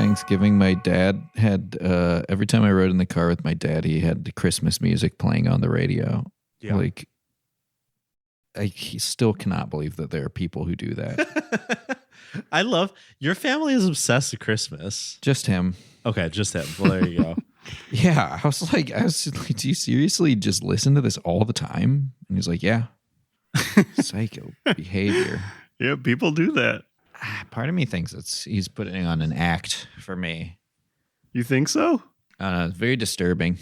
Thanksgiving, my dad had, every time I rode in the car with my dad, he had the Christmas music playing on the radio. Yeah. Like, he still cannot believe that there are people who do that. I love your family is obsessed with Christmas. Just him. Okay, just him. Well, there you go. Yeah. I was like, do you seriously just listen to this all the time? And he's like, yeah. Psycho behavior. Yeah, people do that. Part of me thinks he's putting on an act for me. You think so? It's very disturbing.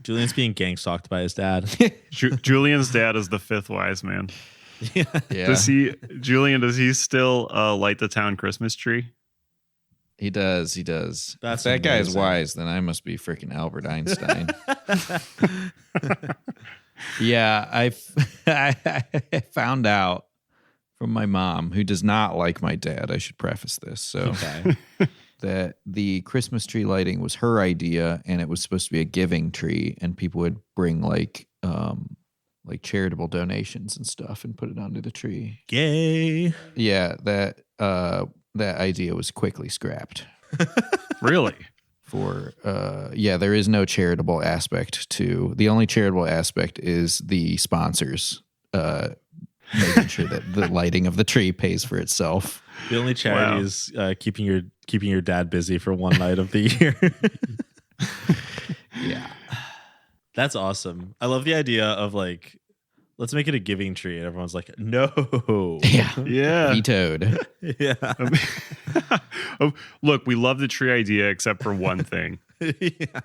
Julian's being gang stalked by his dad. Julian's dad is the fifth wise man. Yeah. Does he still light the town Christmas tree? He does. That's if that guy is amazing. wise, then I must be freaking Albert Einstein. Yeah, I found out from my mom, who does not like my dad. I should preface this. So Okay. that the Christmas tree lighting was her idea, and it was supposed to be a giving tree, and people would bring like charitable donations and stuff and put it under the tree. Gay. Yeah, that idea was quickly scrapped. Really? There is no charitable aspect to the only charitable aspect is the sponsors making sure that the lighting of the tree pays for itself. The only charity is keeping your dad busy for one night of the year. Yeah. That's awesome. I love the idea of like, let's make it a giving tree. And everyone's like, no. Yeah. Vetoed. Yeah. Look, we love the tree idea except for one thing. Yeah.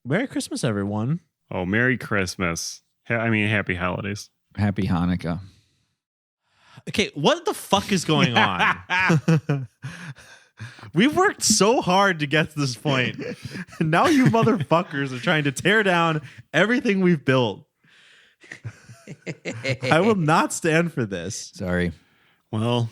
Merry Christmas, everyone. Oh, Merry Christmas. Happy holidays. Happy Hanukkah. Okay, what the fuck is going on? We've worked so hard to get to this point. And now you motherfuckers are trying to tear down everything we've built. I will not stand for this. Sorry. Well,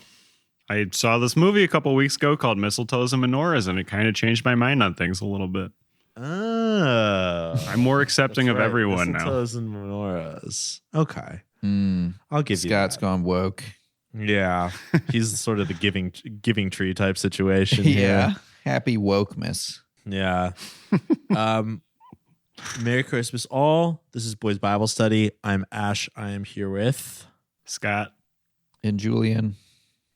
I saw this movie a couple weeks ago called Mistletoes and Menorahs, and it kind of changed my mind on things a little bit. Oh. I'm more accepting of everyone now. Mistletoes and menorahs. Okay. I'll give you Scott's that. gone woke. Yeah. He's sort of the giving tree type situation. Yeah. Happy wokeness. Yeah. Merry Christmas, all. This is Boys Bible Study. I'm Ash. I am here with Scott. And Julian.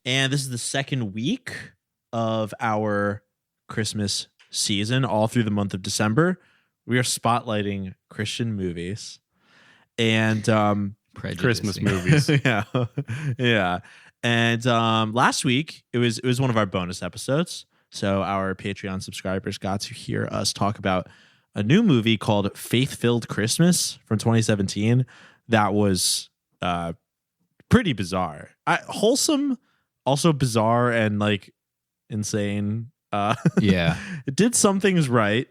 And this is the second week of our Christmas season, all through the month of December. We are spotlighting Christian movies and Christmas movies. yeah. Yeah. And last week it was one of our bonus episodes. So our Patreon subscribers got to hear us talk about a new movie called Faith-Filled Christmas from 2017 that was pretty bizarre. Wholesome, also bizarre and like insane. Yeah. It did some things right,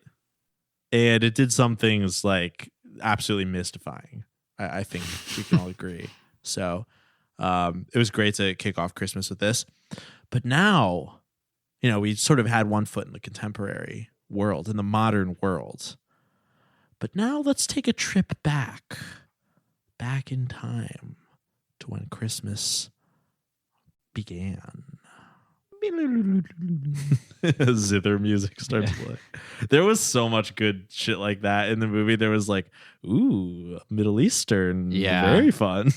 and it did some things like absolutely mystifying. I think we can all agree. So it was great to kick off Christmas with this. But now, we sort of had one foot in the contemporary world, in the modern world. But now let's take a trip back in time to when Christmas began. Zither music starts playing. There was so much good shit like that in the movie. There was like, ooh, Middle Eastern. Yeah. Very fun.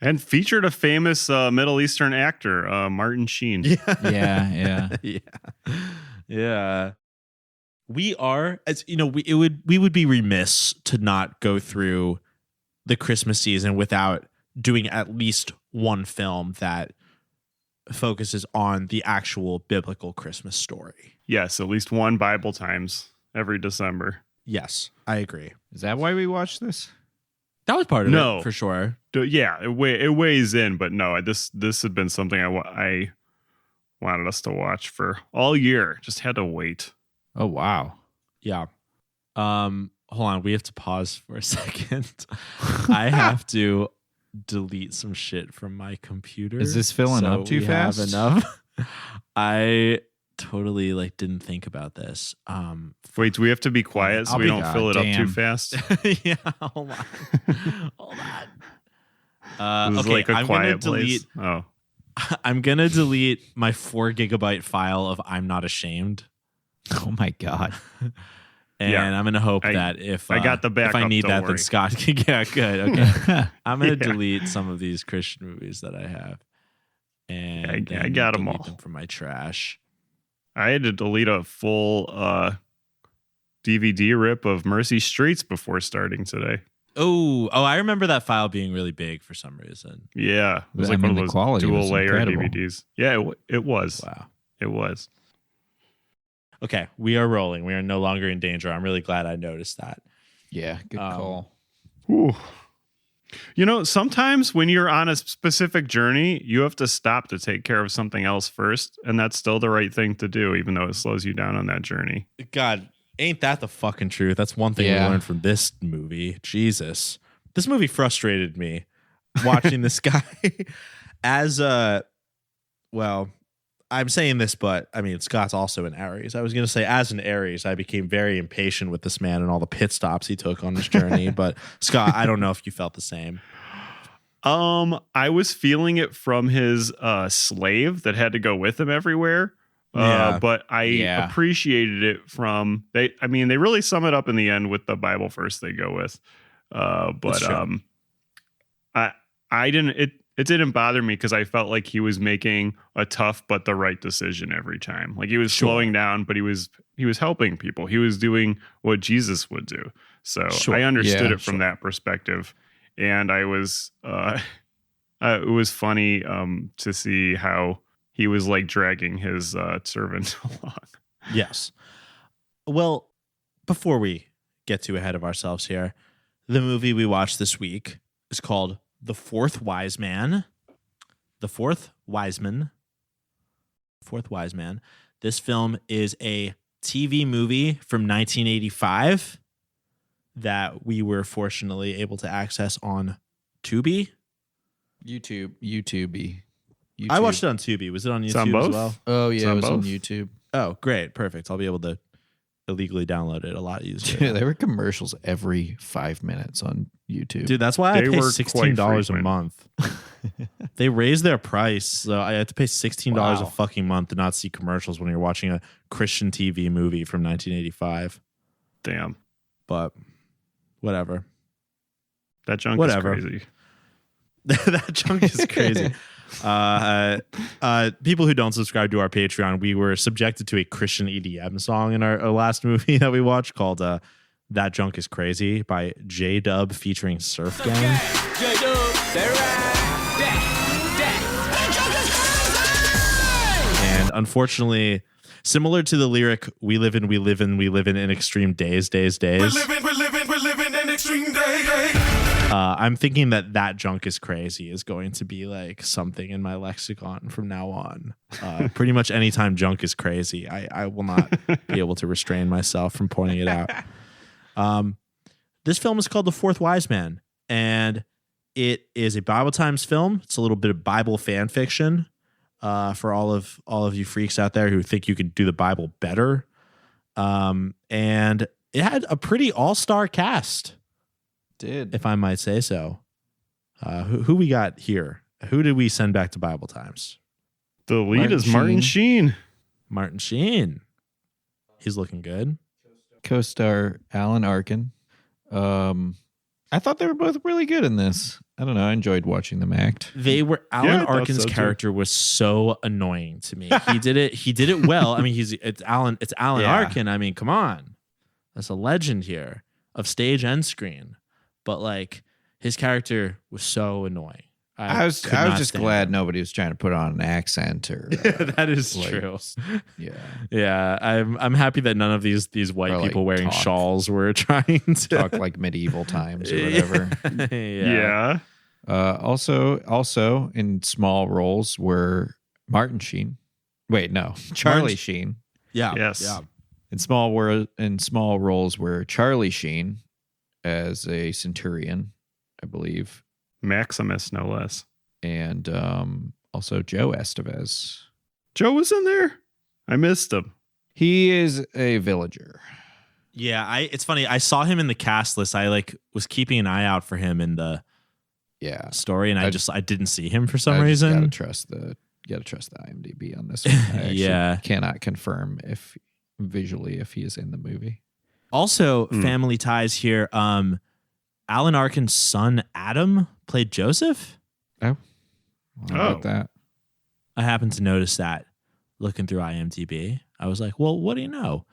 And featured a famous Middle Eastern actor, Martin Sheen. Yeah. Yeah. We are, as we would be remiss to not go through the Christmas season without doing at least one film that focuses on the actual biblical Christmas story. Yes, at least one Bible times every December. Yes, I agree. Is that why we watched this? That was part of No. it, for sure. Yeah, it weighs in, but no, this had been something I wanted us to watch for all year. Just had to wait. Oh, wow. Yeah. Hold on, we have to pause for a second. I have to delete some shit from my computer. Is this filling so up too we fast? Have enough. I totally didn't think about this. Wait, do we have to be quiet so I'll we be- don't fill it up too damn. fast? Yeah, hold on. This is Okay, like a I'm quiet gonna delete. place. Oh, I'm going to delete my 4 gigabyte file of I'm Not Ashamed. Oh my God. And I'm going to hope that I got the backup, if I need don't that, worry. then Scott can. Yeah, good. Okay. I'm going to delete some of these Christian movies that I have. And I got them delete all. them from my trash. I had to delete a full DVD rip of Mercy Streets before starting today. Oh, I remember that file being really big for some reason. Yeah, it was I like mean, one the of those quality dual was layer incredible. DVDs. Yeah, it was. Wow. It was. Okay, we are rolling. We are no longer in danger. I'm really glad I noticed that. Yeah, good call. Whew. You know, sometimes when you're on a specific journey, you have to stop to take care of something else first, and that's still the right thing to do, even though it slows you down on that journey. God, ain't that the fucking truth? That's one thing we learned from this movie. Jesus. This movie frustrated me watching this guy as well, I'm saying this, but I mean, Scott's also an Aries. I was going to say, as an Aries, I became very impatient with this man and all the pit stops he took on his journey. But Scott, I don't know if you felt the same. I was feeling it from his slave that had to go with him everywhere. But I appreciated it from they really sum it up in the end with the Bible verse they go with. I didn't. It didn't bother me because I felt like he was making a tough but the right decision every time. Like he was slowing down, but he was helping people. He was doing what Jesus would do. So I understood it from that perspective, and I was it was funny to see how he was like dragging his servant along. Yes. Well, before we get too ahead of ourselves here, the movie we watched this week is called The Fourth Wise Man. The Fourth Wiseman. Fourth Wise Man. This film is a TV movie from 1985 that we were fortunately able to access on Tubi. YouTube. I watched it on Tubi. Was it on YouTube both? as well? Oh yeah, It's it on was on both? YouTube. Oh, great. Perfect. I'll be able to illegally download it a lot easier. Dude, there were commercials every 5 minutes on YouTube. Dude, that's why I They pay were $16 a quite month. They raised their price, so I had to pay $16 a Wow. fucking month to not see commercials when you're watching a Christian TV movie from 1985. Damn, But whatever. that junk Whatever. is crazy. That junk is crazy. People who don't subscribe to our Patreon, we were subjected to a Christian EDM song in our last movie that we watched called That Junk is Crazy by J-Dub featuring Surf Gang. And unfortunately, similar to the lyric, we live in extreme days. We're living in extreme days. I'm thinking that junk is crazy is going to be like something in my lexicon from now on. Pretty much anytime junk is crazy, I will not be able to restrain myself from pointing it out. This film is called The Fourth Wise Man, and it is a Bible Times film. It's a little bit of Bible fan fiction for all of you freaks out there who think you can do the Bible better. And it had a pretty all-star cast. Did If I might say so. Who we got here? Who did we send back to Bible Times? The lead Martin is Martin Sheen. Martin Sheen. He's looking good. co-star Alan Arkin. I thought they were both really good in this. I don't know. I enjoyed watching them act. They were Alan I thought Arkin's so, too. character was so annoying to me. He did it well. I mean, it's Alan Yeah. Arkin. I mean, come on. That's a legend here of stage and screen. But like his character was so annoying. I was could not just stand glad him. nobody was trying to put on an accent or That is like, true. yeah. Yeah, I'm happy that none of these white Or, like, people wearing talk. shawls were trying to Talk like medieval times or whatever. yeah. Also in small roles were Martin Sheen. Wait, no, Charlie Martin- Sheen. Yeah. Yes. Yeah. In small roles were Charlie Sheen as a centurion, I believe, Maximus, no less. and also Joe Estevez. Joe was in there. I missed him. He is a villager. Yeah, it's funny. I saw him in the cast list. I was keeping an eye out for him in the Yeah, story, and I didn't see him for some I just reason. gotta trust the got to trust the IMDb on this one. I actually cannot confirm if he is in the movie. Also, family ties here. Alan Arkin's son Adam played Joseph. Oh, how about that? I happened to notice that looking through IMDb. I was like, well, what do you know?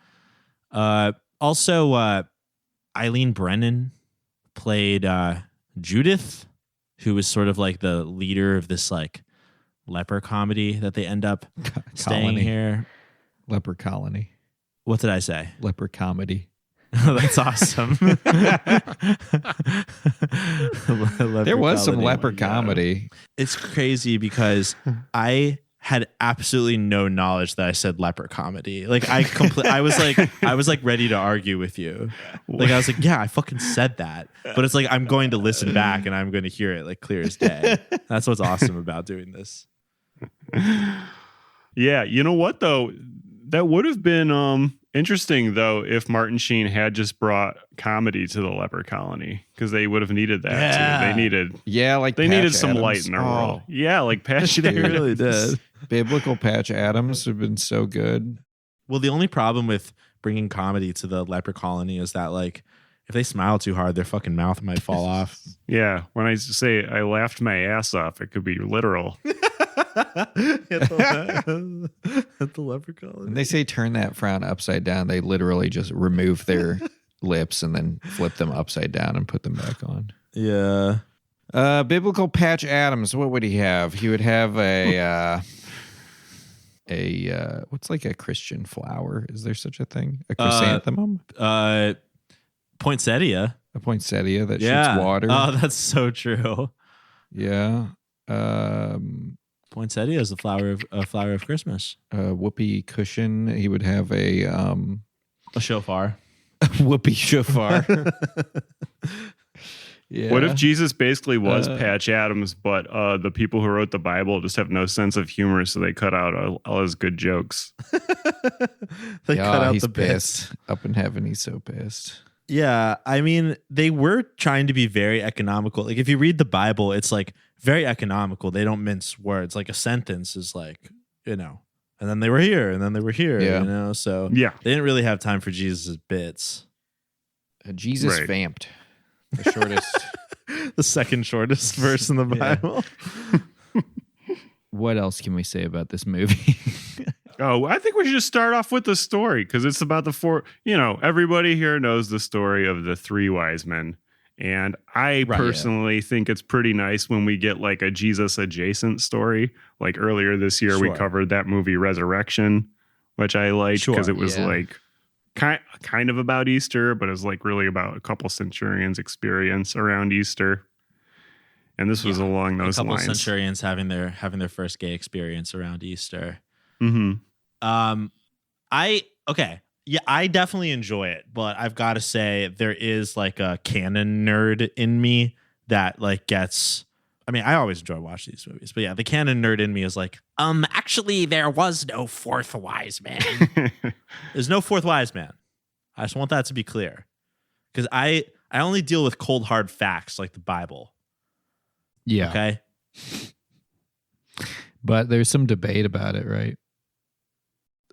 Also, Eileen Brennan played Judith, who was sort of like the leader of this like leper comedy that they end up staying here. Leper colony. What did I say? Leper comedy. That's awesome. There was some leper comedy. It's crazy because I had absolutely no knowledge that I said leper comedy. Like I was like ready to argue with you. Like I was like, yeah, I fucking said that. But it's like I'm going to listen back and I'm going to hear it like clear as day. That's what's awesome about doing this. Yeah, you know what though? That would have been interesting though if Martin Sheen had just brought comedy to the leper colony, because they would have needed that too. They needed needed some light in their world. Yeah, like Patch They Adams. really did. Biblical Patch Adams have been so good. Well, the only problem with bringing comedy to the leper colony is that like if they smile too hard, their fucking mouth might fall off. Yeah, when I say I laughed my ass off, it could be literal. At the leper colony. When they say turn that frown upside down, they literally just remove their lips and then flip them upside down and put them back on. Yeah. Biblical Patch Adams, what would he have? He would have a what's like a Christian flower? Is there such a thing? A chrysanthemum? Poinsettia. A poinsettia that shoots water. Oh, that's so true. Yeah. Poinsettia is a flower of Christmas. Whoopee cushion. He would have a shofar. Whoopee shofar. Yeah. What if Jesus basically was Patch Adams, but the people who wrote the Bible just have no sense of humor, so they cut out all his good jokes? They cut out he's the pissed. bits. Up in heaven, he's so pissed. Yeah, I mean, they were trying to be very economical. Like, if you read the Bible, it's like very economical. They don't mince words. Like a sentence is like, and then they were here, and then they were here, So yeah, they didn't really have time for Jesus' bits. Jesus vamped. The shortest. The second shortest verse in the Bible. What else can we say about this movie? Oh, I think we should just start off with the story, because it's about the four. Everybody here knows the story of the three wise men. And I personally think it's pretty nice when we get like a Jesus adjacent story. Like earlier this year, we covered that movie Resurrection, which I liked because it was like kind of about Easter, but it was like really about a couple centurions' experience around Easter. And this was along those lines. A couple centurions having their first gay experience around Easter. Mm-hmm. I definitely enjoy it, but I've got to say there is like a canon nerd in me that like gets. I mean, I always enjoy watching these movies, but yeah, the canon nerd in me is like, actually, there was no fourth wise man. There's no fourth wise man. I just want that to be clear, because I only deal with cold hard facts like the Bible. Yeah. Okay. But there's some debate about it, right?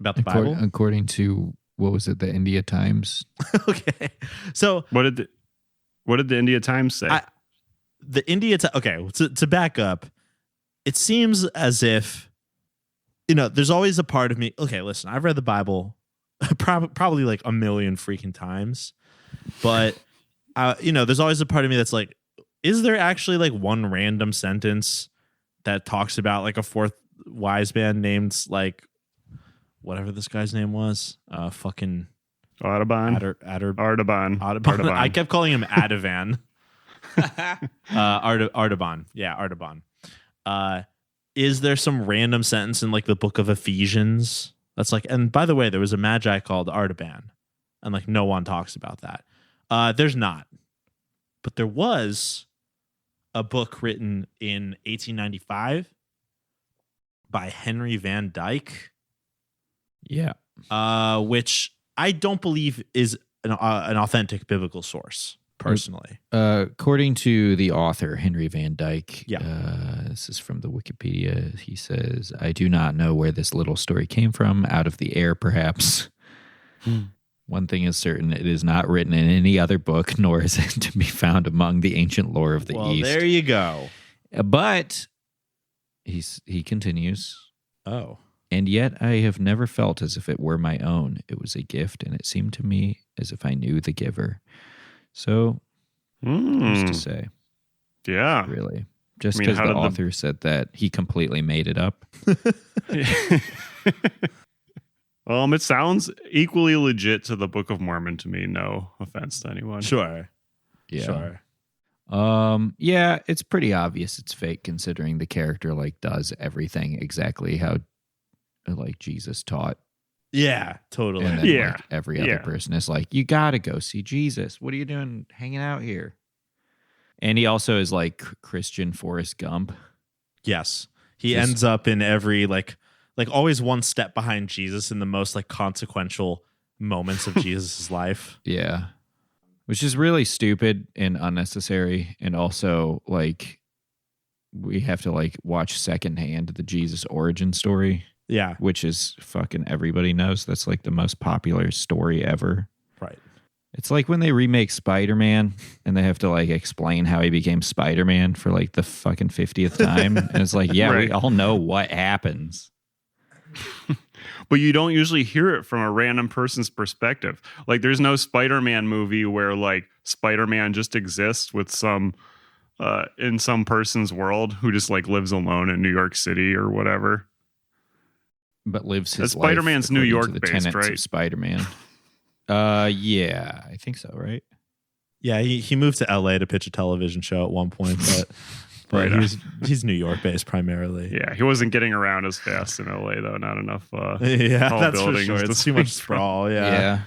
About the Bible? According to, what was it, the India Times? Okay. So what did the India Times say? To back up, it seems as if, there's always a part of me. Okay, listen, I've read the Bible probably like a million freaking times, but there's always a part of me that's like, is there actually like one random sentence that talks about like a fourth wise man named like whatever this guy's name was? Fucking Artaban. Artaban. I kept calling him Adavan. Artaban. Yeah, Artaban. Is there some random sentence in like the book of Ephesians that's like, and by the way, there was a Magi called Artaban, and like no one talks about that. There's not. But there was a book written in 1895 by Henry Van Dyke. Yeah. Which I don't believe is an authentic biblical source. personally. According to the author, Henry Van Dyke, Yeah. this is from the Wikipedia, he says, I do not know where this little story came from, out of the air, perhaps. One thing is certain, it is not written in any other book, nor is it to be found among the ancient lore of the East. There you go. But he continues, Oh. and yet I have never felt as if it were my own. It was a gift, and it seemed to me as if I knew the giver. So, who's to say? Yeah. Really. Just because the author said that, he completely made it up. It sounds equally legit to the Book of Mormon to me. No offense to anyone. Sure. Yeah. Sure. Yeah, it's pretty obvious it's fake considering the character does everything exactly how Jesus taught. Yeah, totally. And then, every other person is like, you got to go see Jesus. What are you doing hanging out here? And he also is like Christian Forrest Gump. Yes. He ends up in every always one step behind Jesus in the most consequential moments of Jesus' life. Yeah. Which is really stupid and unnecessary. And also we have to watch secondhand the Jesus origin story. Yeah. Which is fucking everybody knows. That's the most popular story ever. Right. It's like when they remake Spider-Man and they have to explain how he became Spider-Man for the fucking 50th time. And it's right. We all know what happens. But you don't usually hear it from a random person's perspective. There's no Spider-Man movie where Spider-Man just exists with some in some person's world who just lives alone in New York City or whatever. But lives his life. Spider-Man's New York the based, right? Of Spider-Man. Yeah, I think so, right? Yeah, he moved to LA to pitch a television show at one point, but he's New York based primarily. Yeah, he wasn't getting around as fast in LA though. Not enough. That's for sure. It's too much sprawl. Yeah.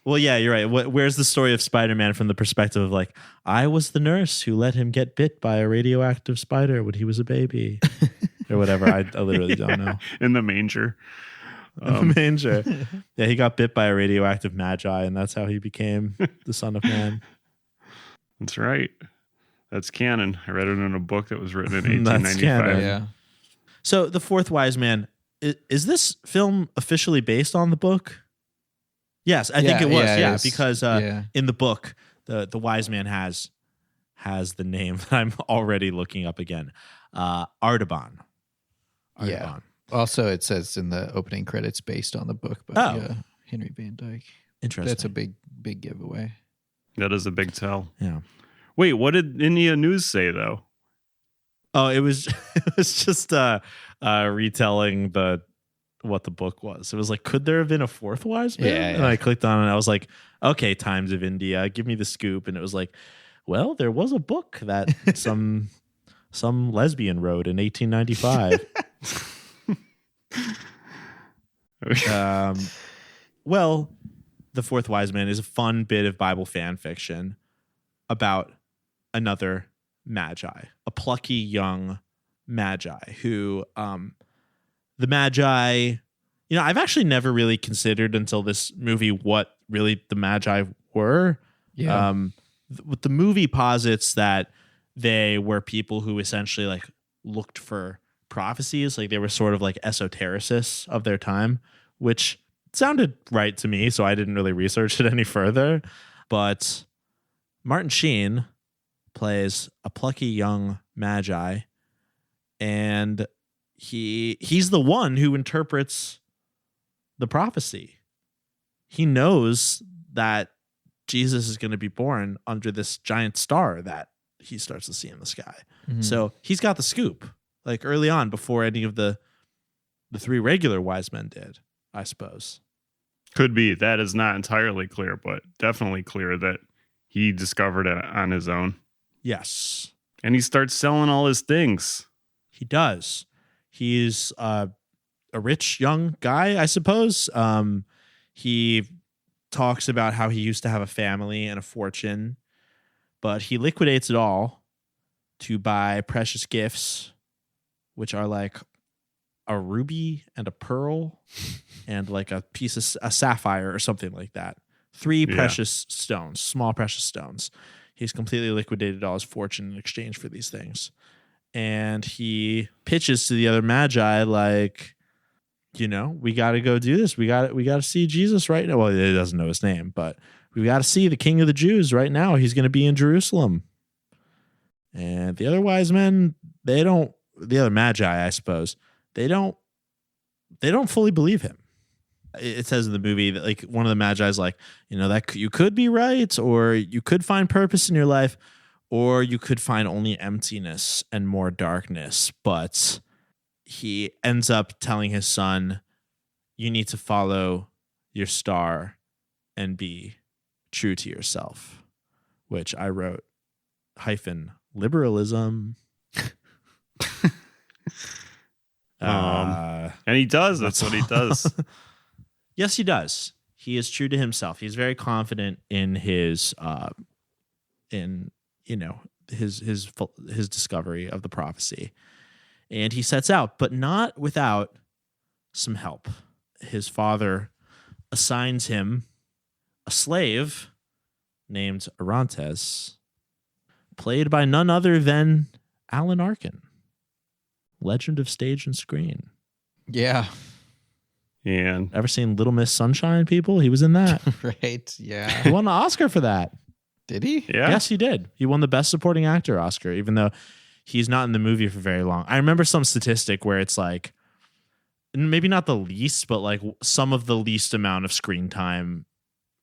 Well, yeah, you're right. Where's the story of Spider-Man from the perspective of I was the nurse who let him get bit by a radioactive spider when he was a baby, or whatever. I literally don't know. In the manger. The manger. Yeah, he got bit by a radioactive Magi, and that's how he became the Son of Man. That's right. That's canon. I read it in a book that was written in 1895. Yeah. So, The Fourth Wise Man, is this film officially based on the book? Yes, I think it was. Yeah, because in the book, the wise man has the name that I'm already looking up again. Artaban. Yeah. Also, it says in the opening credits based on the book by Henry Van Dyke. Interesting. That's a big giveaway. That is a big tell. Yeah. Wait, what did India News say though? Oh, it was just retelling what the book was. It was could there have been a fourth wise man? Yeah. And I clicked on it and I was like, okay, Times of India, give me the scoop. And it was well, there was a book that some lesbian wrote in 1895. Well, The Fourth Wise Man is a fun bit of Bible fan fiction about another Magi, a plucky young Magi who, the Magi, I've actually never really considered until this movie what really the Magi were. Yeah. The movie posits that they were people who essentially looked for prophecies. They were sort of esotericists of their time, which sounded right to me. So I didn't really research it any further. But Martin Sheen plays a plucky young Magi, and he's the one who interprets the prophecy. He knows that Jesus is going to be born under this giant star that he starts to see in the sky. Mm-hmm. So he's got the scoop early on before any of the three regular wise men did, I suppose. Could be. That is not entirely clear, but definitely clear that he discovered it on his own. Yes. And he starts selling all his things. He does. He's a rich young guy, I suppose. He talks about how he used to have a family and a fortune, but he liquidates it all to buy precious gifts, which are a ruby and a pearl and a piece of a sapphire or something like that 3 precious stones, small precious stones. He's completely liquidated all his fortune in exchange for these things. And he pitches to the other Magi like, we got to go do this. We got to see Jesus right now. Well, he doesn't know his name, but we got to see the King of the Jews right now. He's going to be in Jerusalem. And the other wise men, the other Magi, I suppose, they don't fully believe him. It says in the movie that like one of the Magi's like, that you could be right, or you could find purpose in your life, or you could find only emptiness and more darkness. But he ends up telling his son, you need to follow your star and be true to yourself, which I wrote -liberalism. And he does. That's what he does. Yes, he does. He is true to himself. He's very confident in his his discovery of the prophecy. And he sets out, but not without some help. His father assigns him a slave named Orontes, played by none other than Alan Arkin, legend of stage and screen. Yeah. And Ever seen Little Miss Sunshine, people? He was in that. Right. Yeah. He won the Oscar for that. Did he? yeah. Yes, he did. He won the Best Supporting Actor Oscar, even though he's not in the movie for very long. I remember some statistic where it's like, maybe not the least, but like some of the least amount of screen time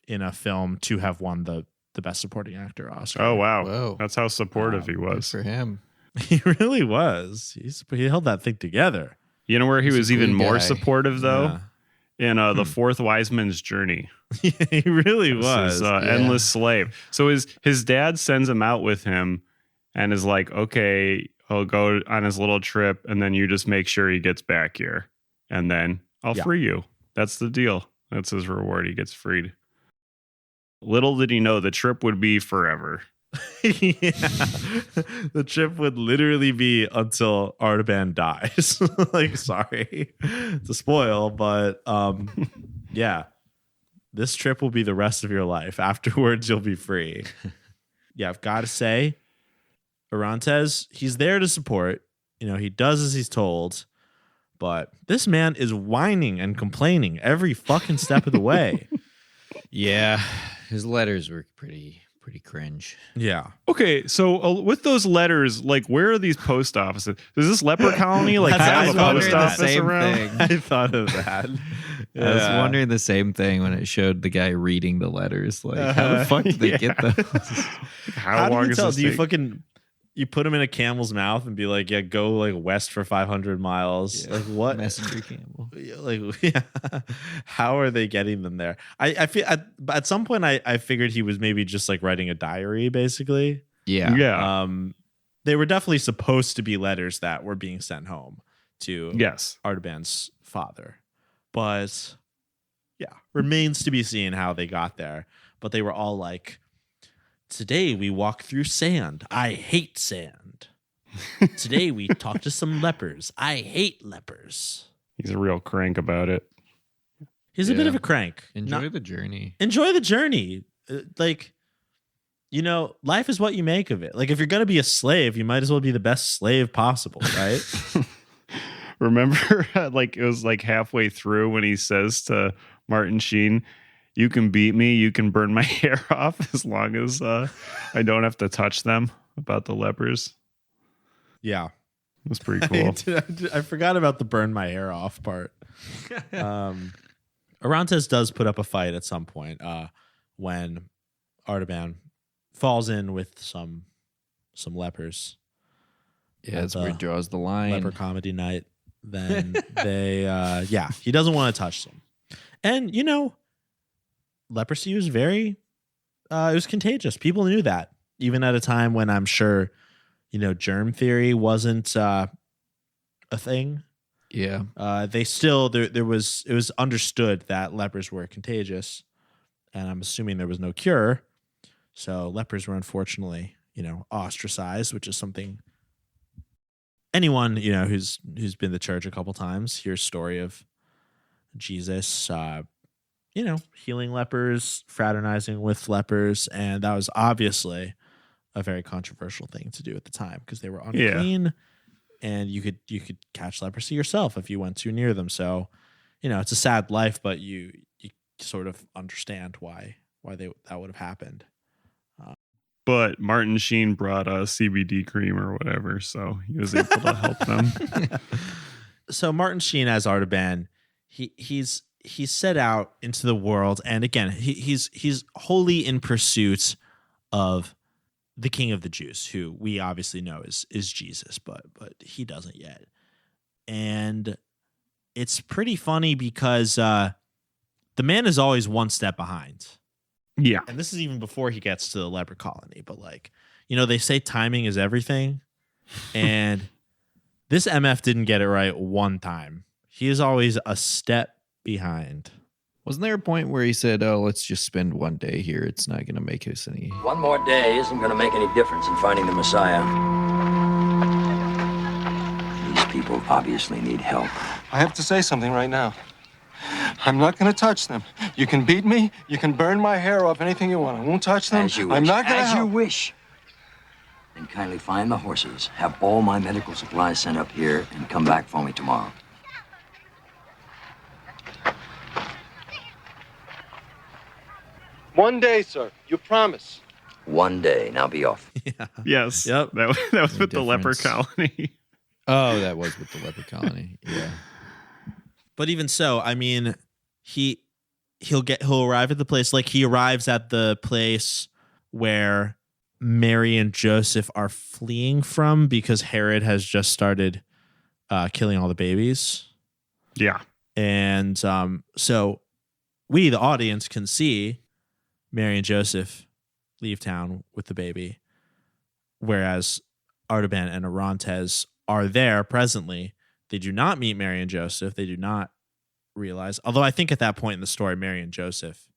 in a film to have won the Best Supporting Actor Oscar. Oh, wow. Whoa. That's how supportive he Good was. for him. He really was. He held that thing together. You know where he He's a was even good more guy. supportive, though? Yeah. In the Fourth Wiseman's Journey. He really This was. is, Endless Slave. So his dad sends him out with him and is like, okay, I'll go on his little trip, and then you just make sure he gets back here. And then I'll free you. That's the deal. That's his reward. He gets freed. Little did he know the trip would be forever. Yeah. The trip would literally be until Artaban dies. Like, sorry to spoil, but yeah, this trip will be the rest of your life. Afterwards, you'll be free. Yeah, I've got to say, Orontes, he's there to support. He does as he's told, but this man is whining and complaining every fucking step of the way. Yeah. His letters were pretty cringe. Yeah. Okay, so with those letters, like, where are these post offices? Does this leper colony like That's- I have was a post wondering the office same around? thing. I thought of that. I was wondering the same thing when it showed the guy reading the letters. Like, how the fuck did they get those? How do long you is tell? this Do you take? fucking put him in a camel's mouth and be like, yeah, go like west for 500 miles? Yeah. Like what? Messenger Campbell. Like, yeah. How are they getting them there? I feel at some point I figured he was maybe just like writing a diary, basically. Yeah. Yeah. They were definitely supposed to be letters that were being sent home to Yes. Artaban's father, but yeah, remains to be seen how they got there. But they were all like, today we walk through sand. I hate sand. Today we talk to some lepers. I hate lepers. He's a real crank about it. He's a bit Yeah. of a crank. Enjoy the journey. Enjoy the journey. Like, life is what you make of it. Like, if you're going to be a slave, you might as well be the best slave possible, right? Remember, like, it was like halfway through when he says to Martin Sheen, you can beat me, you can burn my hair off as long as I don't have to touch them, about the lepers. Yeah. It was pretty cool. I forgot about the burn my hair off part. Orontes does put up a fight at some point when Artaban falls in with some lepers. Yeah, that's where he draws the line. Leper comedy night. Then he doesn't want to touch them. And, leprosy was it was contagious. People knew that, even at a time when I'm sure, germ theory wasn't a thing. Yeah. They still, it was understood that lepers were contagious, and I'm assuming there was no cure. So lepers were unfortunately, ostracized, which is something anyone, who's been to church a couple times hears story of Jesus, healing lepers, fraternizing with lepers, and that was obviously a very controversial thing to do at the time because they were unclean, and you could catch leprosy yourself if you went too near them. So, it's a sad life, but you sort of understand why that would have happened. But Martin Sheen brought a CBD cream or whatever, so he was able to help them. So Martin Sheen as Artaban, he's set out into the world, and again, he's wholly in pursuit of the King of the Jews, who we obviously know is Jesus, but he doesn't yet. And it's pretty funny because the man is always one step behind. Yeah. And this is even before he gets to the leper colony. But they say timing is everything. And this MF didn't get it right one time. He is always a step behind. Wasn't there a point where he said, "Oh, let's just spend one day here. It's not going to make us any." One more day isn't going to make any difference in finding the Messiah. These people obviously need help. I have to say something right now. I'm not going to touch them. You can beat me. You can burn my hair off, anything you want. I won't touch them. As you wish. I'm not going to As you help. wish. Then kindly find the horses, have all my medical supplies sent up here, and come back for me tomorrow. One day, sir. You promise. One day. Now be off. Yes. Yep. That was with the leper difference. colony. Oh, that was with the leper colony. Yeah. But even so, I mean, he'll arrive at the place, like he arrives at the place where Mary and Joseph are fleeing from because Herod has just started killing all the babies. Yeah. And so we, the audience, can see Mary and Joseph leave town with the baby, whereas Artaban and Orontes are there presently. They do not meet Mary and Joseph. They do not realize, although I think at that point in the story, Mary and Joseph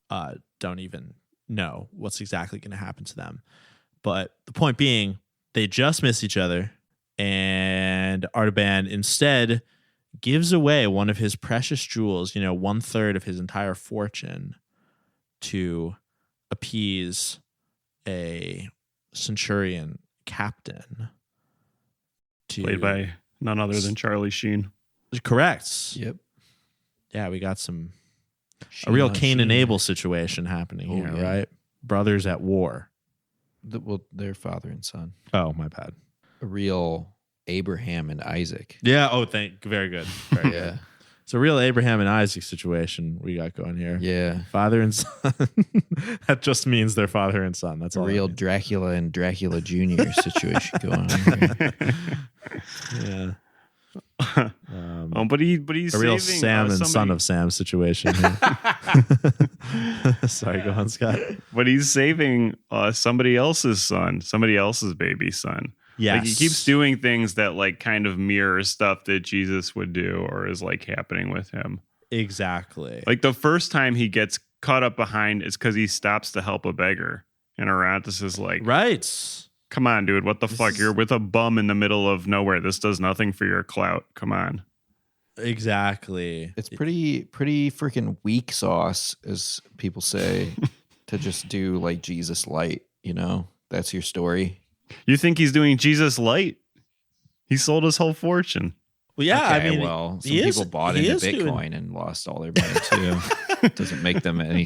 don't even know what's exactly going to happen to them. But the point being, they just miss each other, and Artaban instead gives away one of his precious jewels, 1/3 of his entire fortune, to appease a centurion captain. Played by none other than Charlie Sheen. Correct. Yep. Yeah, we got a real Cain and Abel situation happening here, yeah. right? Brothers at war. They're father and son. Oh, my bad. A real Abraham and Isaac. Yeah. Oh, very good. Very good. Yeah. It's a real Abraham and Isaac situation we got going here. Yeah. Father and son. That just means they're father and son. That's A all. real Dracula and Dracula Jr. situation going on here. Yeah. But he's A real saving, Sam and somebody, son of Sam situation here. Sorry, go on, Scott. But he's saving somebody else's son, somebody else's baby son. Yes. Like he keeps doing things that like kind of mirror stuff that Jesus would do or is like happening with him. Exactly. Like the first time he gets caught up behind is because he stops to help a beggar. And Orontes is like, right. come on, dude, what the fuck? You're with a bum in the middle of nowhere. This does nothing for your clout. Come on. Exactly. It's pretty freaking weak sauce, as people say, to just do like Jesus light, That's your story. You think he's doing Jesus light? He sold his whole fortune. Well, yeah, Okay, I mean, some people bought into Bitcoin and lost all their money too. Doesn't make them any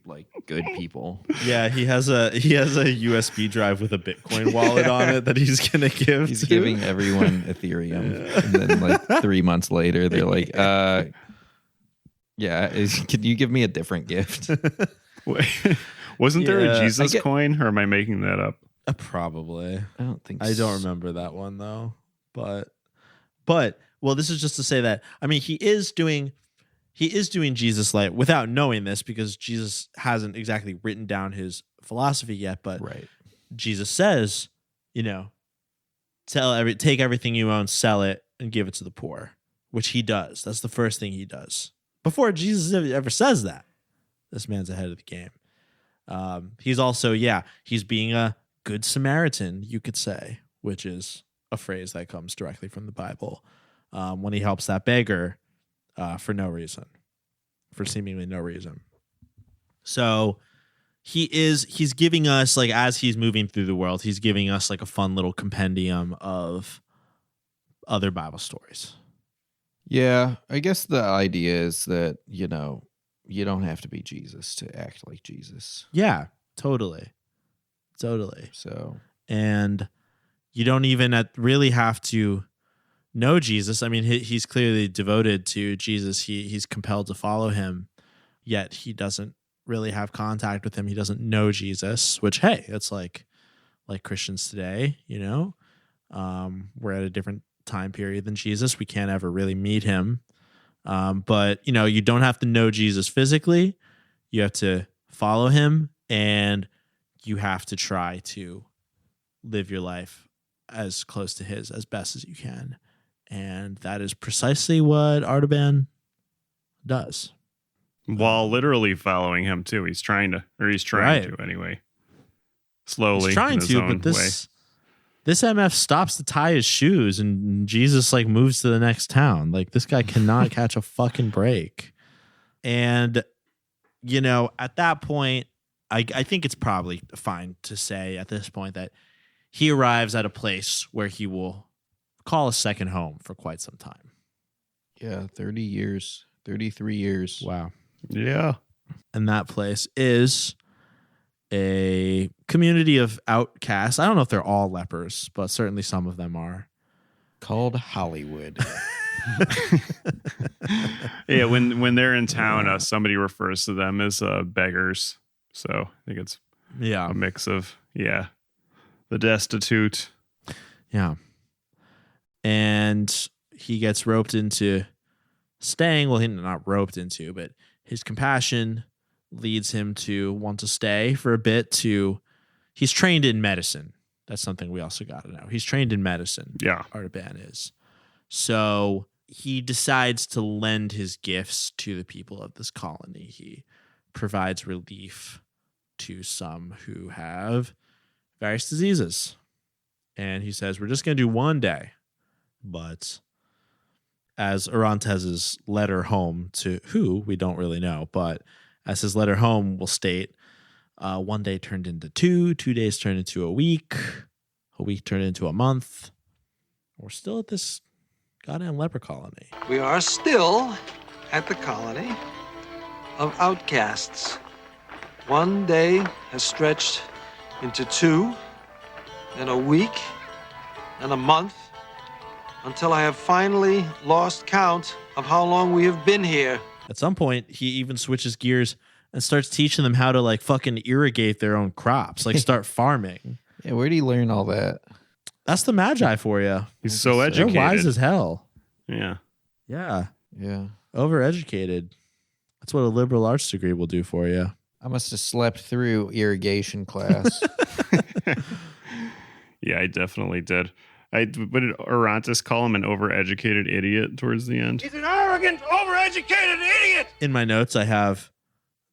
like good people. Yeah, he has a USB drive with a Bitcoin wallet on it that he's gonna give. He's giving everyone Ethereum, and then like 3 months later, they're like, can you give me a different gift?" Wait, wasn't there Yeah, a Jesus coin, or am I making that up? Probably. I don't think. I don't remember that one though. But well, this is just to say that I mean he is doing Jesus light without knowing this because Jesus hasn't exactly written down his philosophy yet. But Right. Jesus says, take everything you own, sell it, and give it to the poor, which he does. That's the first thing he does. Before Jesus ever says that, this man's ahead of the game. He's also, he's being a good Samaritan, you could say, which is a phrase that comes directly from the Bible. When he helps that beggar for no reason. for seemingly no reason. So he's giving us, like, as he's moving through the world, he's giving us like a fun little compendium of other Bible stories. Yeah, I guess the idea is that, you don't have to be Jesus to act like Jesus. Yeah, totally. So, And you don't even really have to know Jesus. I mean, he's clearly devoted to Jesus. He's compelled to follow him, yet he doesn't really have contact with him. He doesn't know Jesus, which, hey, it's like Christians today, we're at a different time period than Jesus. We can't ever really meet him. But, you don't have to know Jesus physically. You have to follow him, and you have to try to live your life as close to his as best as you can. And that is precisely what Artaban does. While literally following him too. He's trying to anyway. Slowly. He's trying in his to, own but this MF stops to tie his shoes, and Jesus like moves to the next town. Like, this guy cannot catch a fucking break. And, at that point, I think it's probably fine to say at this point that he arrives at a place where he will call a second home for quite some time. yeah, 30 years, 33 years. Wow. Yeah. And that place is a community of outcasts. I don't know if they're all lepers, but certainly some of them are. Called Hollywood. Yeah, when they're in town, somebody refers to them as beggars. So I think it's a mix of, the destitute. Yeah. And he gets roped into staying. Well, not roped into, but his compassion leads him to want to stay for a bit. He's trained in medicine. That's something we also got to know. He's trained in medicine. Yeah. Artaban is. So he decides to lend his gifts to the people of this colony. He provides relief to some who have various diseases. And he says, we're just going to do one day. But as Orontes' letter home to who, we don't really know, but as his letter home will state, one day turned into 2 days turned into a week turned into a month. We're still at this goddamn leper colony. We are still at the colony of outcasts. One day has stretched into 2, and a week, and a month, until I have finally lost count of how long we have been here. At some point, he even switches gears and starts teaching them how to like fucking irrigate their own crops, like start farming. Yeah, where do you learn all that? That's the Magi for you. He's so They're educated. wise as hell. Yeah. Yeah. Yeah. Overeducated. That's what a liberal arts degree will do for you. I must have slept through irrigation class. Yeah, I definitely did. What did Orontes call him? An overeducated idiot towards the end? He's an arrogant, overeducated idiot! In my notes, I have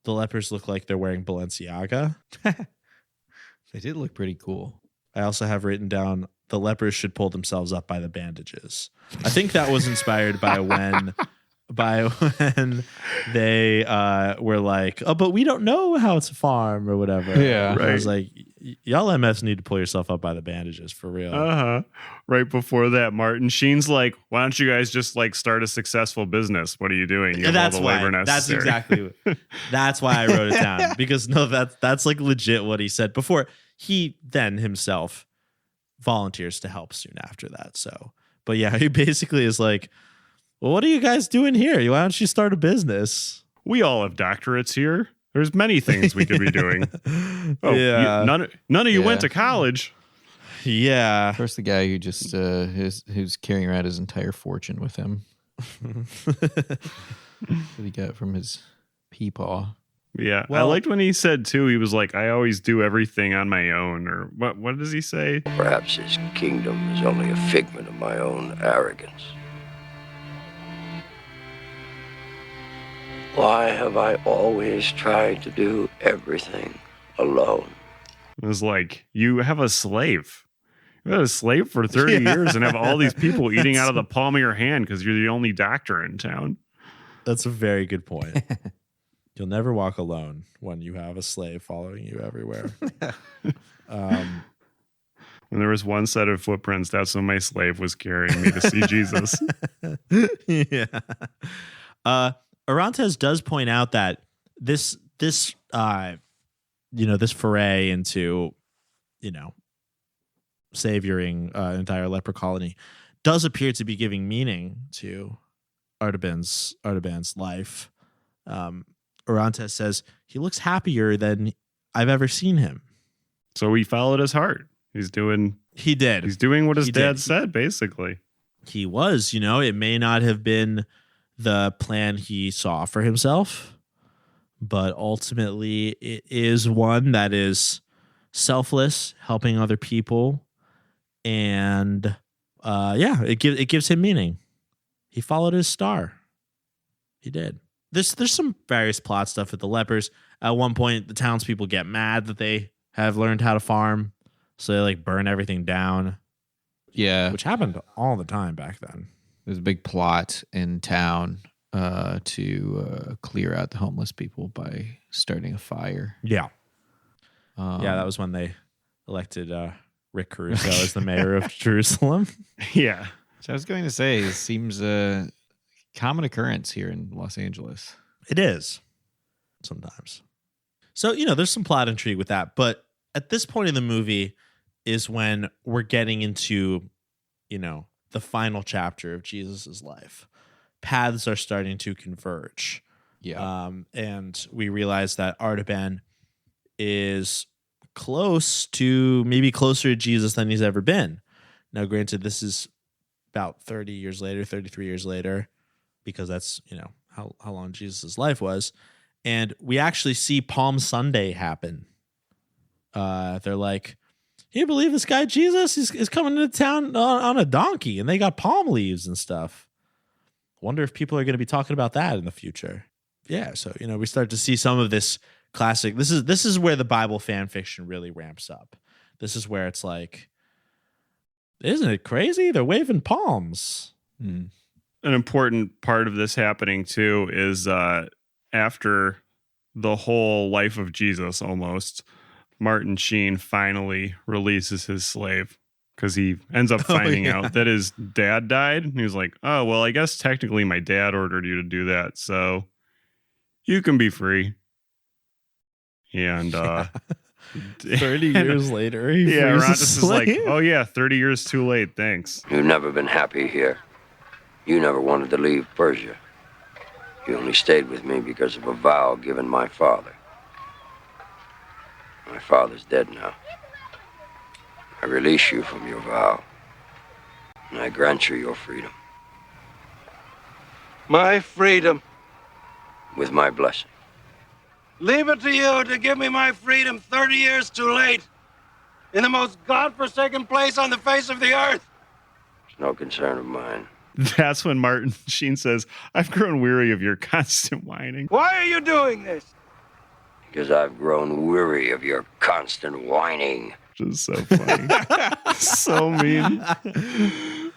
the lepers look like they're wearing Balenciaga. They did look pretty cool. I also have written down the lepers should pull themselves up by the bandages. I think that was inspired by when they were like, oh, but we don't know how it's a farm or whatever. Yeah. Right. I was like, y'all MFs need to pull yourself up by the bandages for real. Right before that, Martin Sheen's like, why don't you guys just like start a successful business? What are you doing? You have that's all the why. labor necessary. That's exactly. That's why I wrote it down, because that's like legit what he said before. He then himself volunteers to help soon after that. So, but yeah, he basically is like, well, what are you guys doing here? Why don't you start a business? We all have doctorates here. There's many things we could be doing. Oh, yeah. None of you went to college. Yeah. Of course, the guy who just who's carrying around his entire fortune with him. That he got from his peepaw. Yeah. Well, I liked when he said too, he was like, I always do everything on my own, or what does he say? Perhaps his kingdom is only a figment of my own arrogance. Why have I always tried to do everything alone? It was like, you have a slave. You had a slave for 30 years and have all these people eating out of the palm of your hand because you're the only doctor in town. That's a very good point. You'll never walk alone when you have a slave following you everywhere. When there was one set of footprints, that's when my slave was carrying me to see Jesus. Yeah. Orontes does point out that this foray into, savioring an entire leper colony does appear to be giving meaning to Artaban's life. Orontes says he looks happier than I've ever seen him. So he followed his heart. He did. He's doing what his dad said, basically. He was, it may not have been the plan he saw for himself, but ultimately it is one that is selfless, helping other people. And it gives him meaning. He followed his star. He did. There's some various plot stuff with the lepers. At one point, the townspeople get mad that they have learned how to farm, so they burn everything down. Yeah, which happened all the time back then. There's a big plot in town to clear out the homeless people by starting a fire. Yeah, that was when they elected Rick Caruso as the mayor of Jerusalem. Yeah, so I was going to say, it seems a common occurrence here in Los Angeles. It is sometimes. So there's some plot intrigue with that, but at this point in the movie is when we're getting into, the final chapter of Jesus's life. Paths are starting to converge. Yeah. And we realize that Artaban is maybe closer to Jesus than he's ever been. Now, granted, this is about 33 years later, because that's, how long Jesus's life was. And we actually see Palm Sunday happen. They're like, can you believe this guy Jesus is coming into town on a donkey, and they got palm leaves and stuff. Wonder if people are going to be talking about that in the future. Yeah, so we start to see some of this classic. This is where the Bible fan fiction really ramps up. This is where it's like, isn't it crazy? They're waving palms. An important part of this happening too is after the whole life of Jesus, almost, Martin Sheen finally releases his slave because he ends up finding out that his dad died. And he was like, oh, well, I guess technically my dad ordered you to do that, so you can be free. And 30 years later, Orontes is like, oh yeah, 30 years too late, thanks. You've never been happy here. You never wanted to leave Persia. You only stayed with me because of a vow given my father. My father's dead now. I release you from your vow, and I grant you your freedom. My freedom. With my blessing. Leave it to you to give me my freedom 30 years too late. In the most godforsaken place on the face of the earth. It's no concern of mine. That's when Martin Sheen says, I've grown weary of your constant whining. Why are you doing this? Because I've grown weary of your constant whining. Which is so funny. So mean.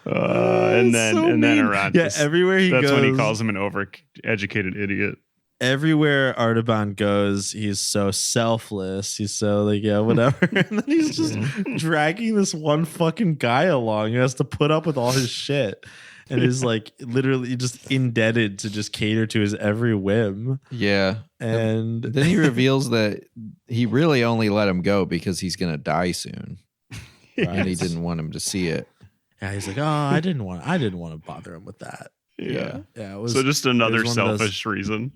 And then Orontes. Yeah, everywhere he goes. That's when he calls him an overeducated idiot. Everywhere Artaban goes, he's so selfless. He's so whatever. And then he's just dragging this one fucking guy along who has to put up with all his shit. And is literally just indebted to just cater to his every whim. Yeah. And then he reveals that he really only let him go because he's going to die soon. Right. And he didn't want him to see it. Yeah, he's like, oh, I didn't want to bother him with that. Yeah. It was, so just another selfish reason.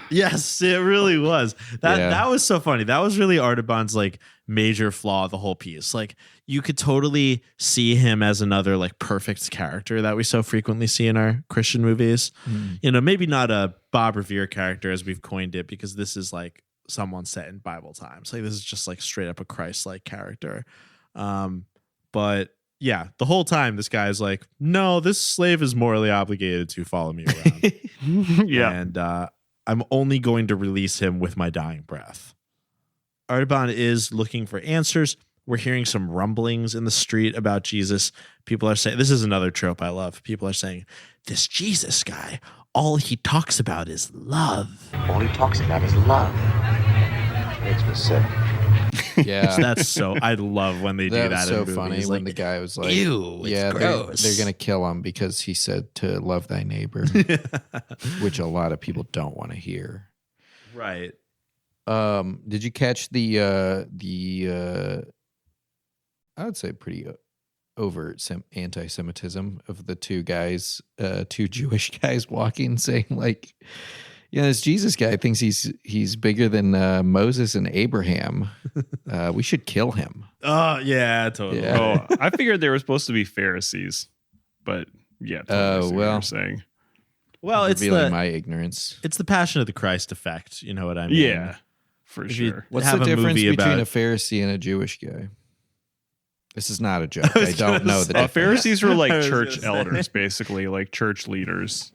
Yes, it really was. That was so funny. That was really Artaban's major flaw of the whole piece. You could totally see him as another perfect character that we so frequently see in our Christian movies. Maybe not a Bob Revere character as we've coined it, because this is someone set in Bible times. This is just straight up a Christ-like character. But yeah, the whole time this guy is no, this slave is morally obligated to follow me around. Yeah. And I'm only going to release him with my dying breath. Artaban is looking for answers. We're hearing some rumblings in the street about Jesus. People are saying, this is another trope I love. People are saying, this Jesus guy all he talks about is love. All he talks about is love. Makes me sick. Yeah. That's so. I love when they do That that. was so in funny movies. when Like, the guy was like, ew, it's yeah, gross. they're going to kill him because he said to love thy neighbor, which a lot of people don't want to hear. right. Did you catch the I would say pretty overt anti-Semitism of the two guys, two Jewish guys walking, saying like, yeah, this Jesus guy thinks he's bigger than Moses and Abraham. We should kill him. Oh yeah, totally. Yeah. Oh, I figured they were supposed to be Pharisees, but yeah. Totally see what well. you're saying. Well, it's Revealing my ignorance. the Passion of the Christ effect. You know what I mean? Yeah, for If you sure. What's have the a difference movie between about- a Pharisee and a Jewish guy? This is not a joke. I don't know the difference. Pharisees were I like was church gonna say. elders, basically, like church leaders,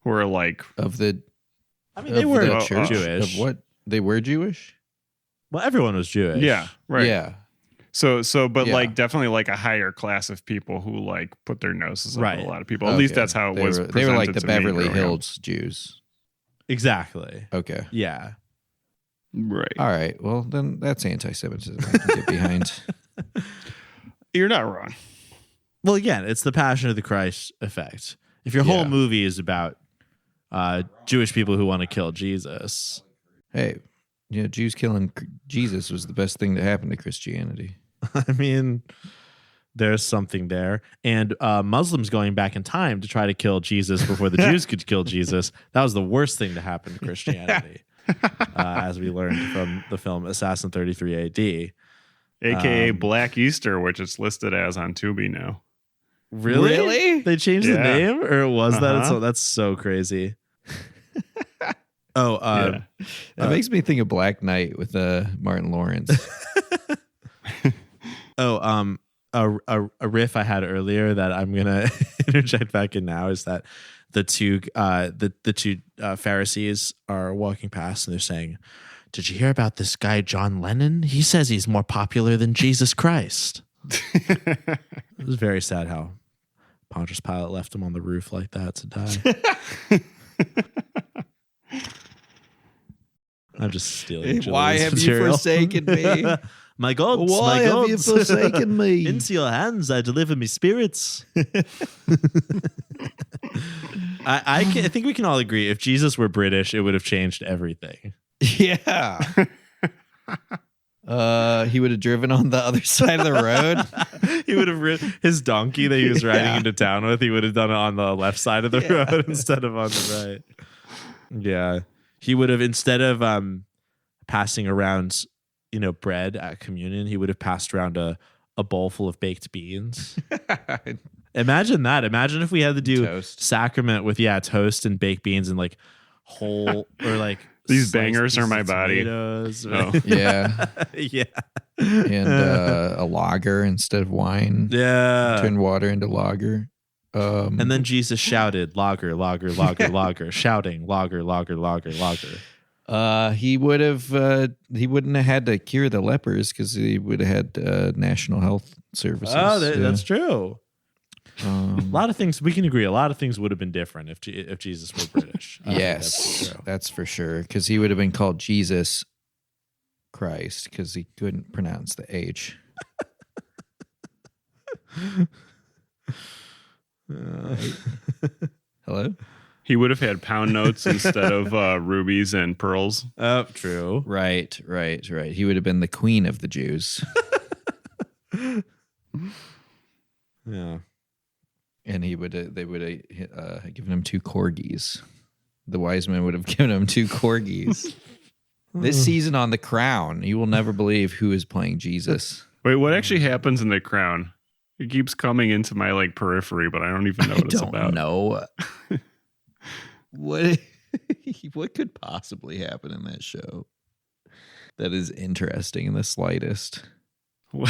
who are like, Of the I mean, they of were the church Jewish. of what they were Jewish. Well, everyone was Jewish. yeah, right. Yeah, But Yeah. like definitely like a higher class of people who like put their noses up Right. to a lot of people. At least Okay. that's how it they was. Were, they were like the presented to me Beverly growing up. Hills Jews. Exactly. Okay. Yeah. Right. All right. Well, then that's anti-Semitism. I can get behind. You're not wrong. Well, again, it's the Passion of the Christ effect. If your whole Yeah. movie is about Jewish people who want to kill Jesus, Hey, Jews killing Jesus was the best thing that happened to Christianity. I mean, there's something there. And Muslims going back in time to try to kill Jesus before the Jews could kill Jesus, that was the worst thing to happen to Christianity, as we learned from the film Assassin 33 AD. AKA Black Easter, which it's listed as on Tubi now. Really? They changed the Yeah. name? Or was that? Uh-huh. That's so crazy. Oh, Yeah. That makes me think of Black Knight with Martin Lawrence. a riff I had earlier that I'm gonna interject back in now is that the two Pharisees are walking past and they're saying, "Did you hear about this guy John Lennon? He says he's more popular than Jesus Christ." It was very sad how Pontius Pilate left him on the roof like that to die. I'm just stealing. Why Julian's have material. you forsaken me? My gods, Why my have gods. you forsaken me? Into your hands I deliver me spirits. I think we can all agree if Jesus were British, it would have changed everything. Yeah. He would have driven on the other side of the road. He would have his donkey that he was riding into town with. He would have done it on the left side of the road instead of on the right. Yeah, he would have, instead of passing around, bread at communion, he would have passed around a bowl full of baked beans. Imagine that. Imagine if we had to do Toast. sacrament with toast and baked beans and like whole or like These sliced bangers are pieces my of body. tomatoes. Oh. Yeah. Yeah. And a lager instead of wine. Yeah. Turn water into lager. And then Jesus shouted, "Lager, lager, lager, lager," shouting, "Lager, lager, lager, lager." he wouldn't have had to cure the lepers because he would have had national health services. Oh, that's true. A Um, lot of things we can agree. A lot of things would have been different if Jesus were British. I think yes, true. that's for sure. Because he would have been called Jesus Christ because he couldn't pronounce the H. Hello? He would have had pound notes instead of rubies and pearls. Oh, true. Right. He would have been the queen of the Jews. Yeah. And they would have given him 2 corgis. The wise men would have given him 2 corgis. This season on The Crown, you will never believe who is playing Jesus. Wait, what actually happens in The Crown? It keeps coming into my periphery, but I don't even know what it's about. know. What could possibly happen in that show that is interesting in the slightest? What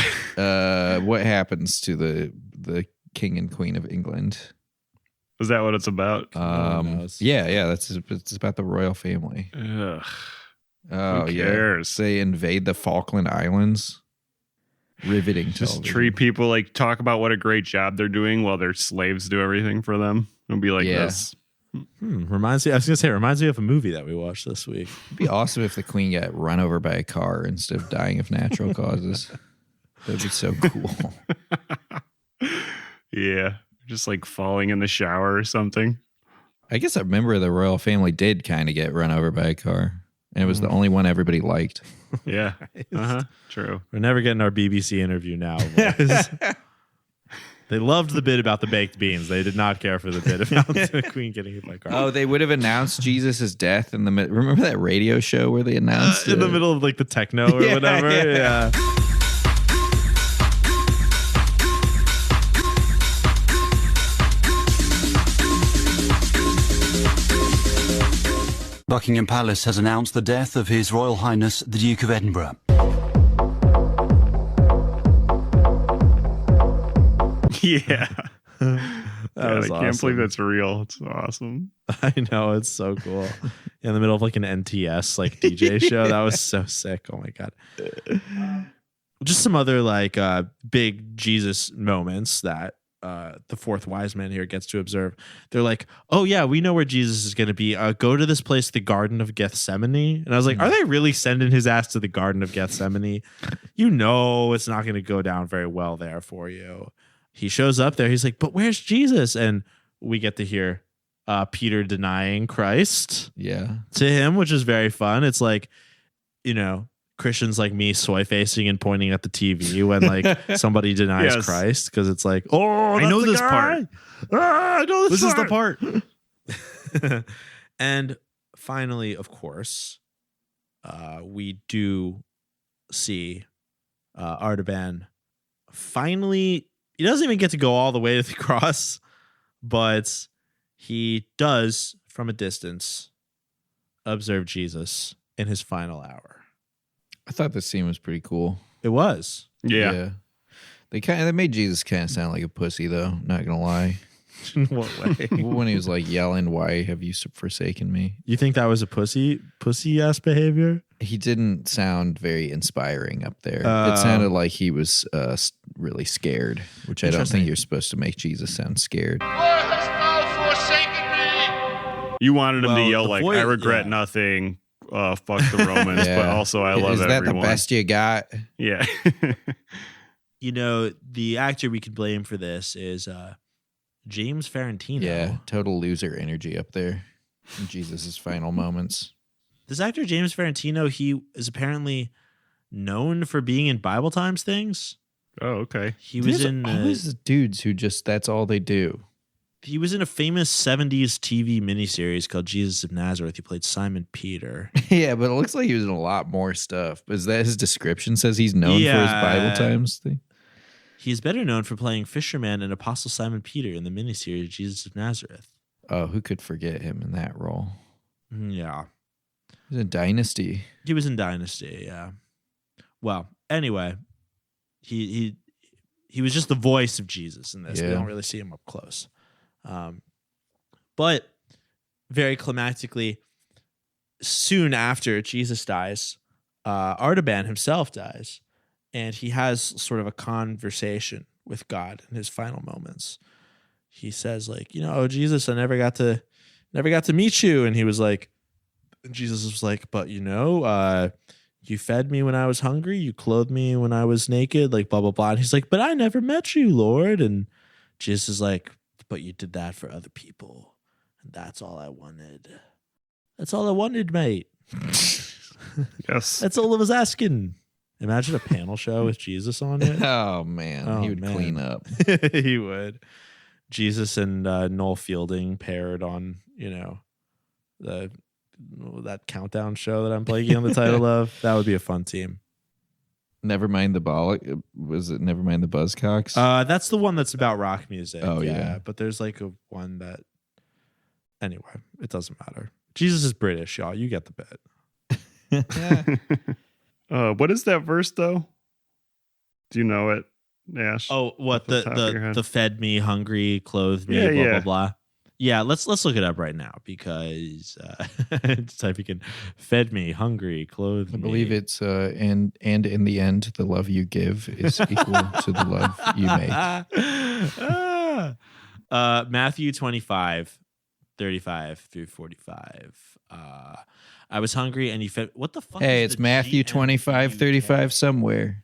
happens to the king and queen of England? Is that what it's about? knows. Yeah, it's about the royal family. Ugh. Oh, Who yeah. cares? They invade the Falkland Islands. Riveting Just television. treat people talk about what a great job they're doing while their slaves do everything for them. It'll be like Yeah. this. Reminds me. I was gonna say, it reminds me of a movie that we watched this week. It'd be awesome if the queen got run over by a car instead of dying of natural causes. That'd be so cool. Yeah. Just like falling in the shower or something. I guess a member of the royal family did kind of get run over by a car, and it was the only one everybody liked. Yeah. True. We're never getting our BBC interview now, boys. They loved the bit about the baked beans. They did not care for the bit about the queen getting hit by a car. Oh, they would have announced Jesus' death in the middle. Remember that radio show where they announced in the middle of like the techno or whatever? Yeah. Buckingham Palace has announced the death of His Royal Highness the Duke of Edinburgh. Yeah. I can't believe that's real. It's awesome. I know, it's so cool. In the middle of like an NTS like DJ show. That was so sick. Oh my God. Just some other like big Jesus moments that the fourth wise man here gets to observe. They're like, oh yeah, we know where Jesus is going to be. Go to this place, the Garden of Gethsemane. And I was like, are they really sending his ass to the Garden of Gethsemane? You know it's not going to go down very well there for you. He shows up there. He's like, but where's Jesus? And we get to hear Peter denying Christ to him, which is very fun. It's like, you know, Christians like me soy facing and pointing at the TV when like somebody denies Christ, because it's like, oh, I know this part. I know this is the part. And finally, of course, we do see Artaban finally. He doesn't even get to go all the way to the cross, but he does, from a distance, observe Jesus in his final hour. I thought this scene was pretty cool. It was. Yeah. They made Jesus kind of sound like a pussy, though. Not gonna lie. In what way? When he was like yelling, "Why have you forsaken me?" You think that was a pussy ass behavior? He didn't sound very inspiring up there. It sounded like he was really scared, which I don't think you're supposed to make Jesus sound scared. You wanted him to yell like, "I regret nothing. Fuck the Romans," but also I love everyone. Is that the best you got? Yeah. You know, the actor we could blame for this is James Ferrantino. Yeah, total loser energy up there in Jesus' final moments. This actor, James Ferrantino, he is apparently known for being in Bible Times things. Oh, okay. He was in always the dudes who just that's all they do. He was in a famous 70s TV miniseries called Jesus of Nazareth. He played Simon Peter. Yeah, but it looks like he was in a lot more stuff. Is that his description says he's known for his Bible Times thing? He's better known for playing fisherman and Apostle Simon Peter in the miniseries Jesus of Nazareth. Oh, who could forget him in that role? Yeah. He was in Dynasty. He was in Dynasty, yeah. Well, anyway, he was just the voice of Jesus in this. Yeah. We don't really see him up close. But very climactically, soon after Jesus dies, Artaban himself dies, and he has sort of a conversation with God in his final moments. He says, like, you know, oh Jesus, I never got to meet you. And he was like, Jesus was like, but you know, you fed me when I was hungry, you clothed me when I was naked, like blah blah blah. And he's like, but I never met you, Lord. And Jesus is like, but you did that for other people, and that's all I wanted. That's all I wanted, mate. Yes. That's all I was asking. Imagine a panel show with Jesus on it. Oh, man. He would clean up. He would. Jesus and Noel Fielding paired on, you know, that countdown show that I'm blanking on the title of. That would be a fun team. Never mind the bollock. Was it Never Mind the Buzzcocks? That's the one that's about rock music. Oh, yeah. But there's like a one that... Anyway, it doesn't matter. Jesus is British, y'all. You get the bit. What is that verse, though? Do you know it, Nash? Oh, what? The fed me, hungry, clothed me, blah, blah, blah. Yeah, let's look it up right now, because it's typing in fed me, hungry, clothed me. I believe it's and in the end, the love you give is equal to the love you make. Matthew 25, 35 through 45. I was hungry and you fed. What the fuck? Hey, is it's the Matthew 25, 35 somewhere.